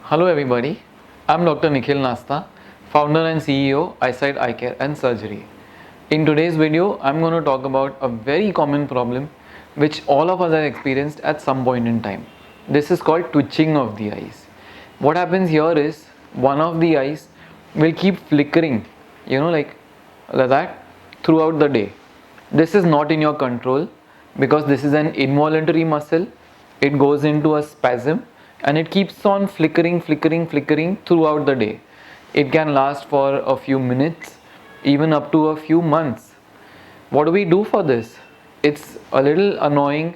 Hello everybody, I'm Dr. Nikhil Nasta, founder and CEO Eyesight Eye Care and Surgery. In today's video, I'm going to talk about a very common problem which all of us have experienced at some point in time. This is called twitching of the eyes. What happens here is one of the eyes will keep flickering, like that throughout the day. This is not in your control because this is an involuntary muscle. It goes into a spasm and it keeps on flickering throughout the day. It can last for a few minutes, even up to a few months. What do we do for this? It's a little annoying,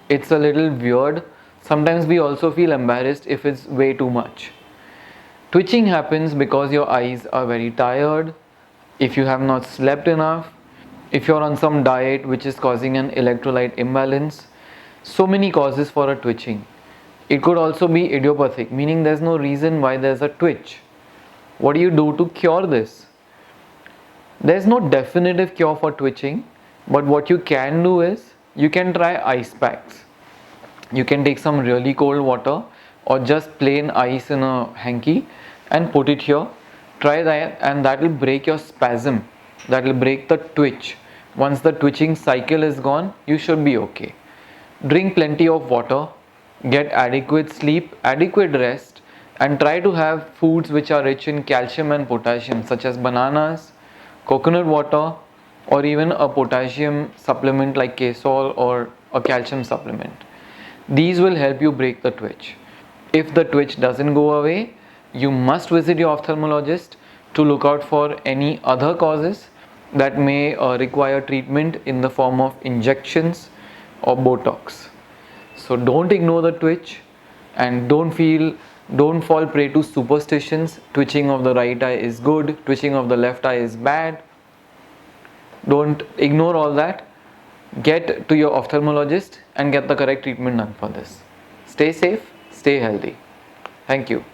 it's a little weird. Sometimes we also feel embarrassed if it's way too much. Twitching happens because your eyes are very tired, if you have not slept enough, if you're on some diet which is causing an electrolyte imbalance. So many causes for a twitching. It could also be idiopathic, meaning there's no reason why there's a twitch. What do you do to cure this? There's no definitive cure for twitching, but what you can do is you can try ice packs. You can take some really cold water or just plain ice in a hanky and put it here. Try that and that will break your spasm. That will break the twitch. Once the twitching cycle is gone, you should be okay. Drink plenty of water, get adequate sleep, adequate rest, and try to have foods which are rich in calcium and potassium, such as bananas, coconut water, or even a potassium supplement like K-Sol or a calcium supplement. These will help you break the twitch. If the twitch doesn't go away, you must visit your ophthalmologist to look out for any other causes that may require treatment in the form of injections or Botox. So don't ignore the twitch and don't fall prey to superstitions. Twitching of the right eye is good, twitching of the left eye is bad. Don't ignore all that. Get to your ophthalmologist and get the correct treatment done for this. Stay safe, stay healthy. Thank you.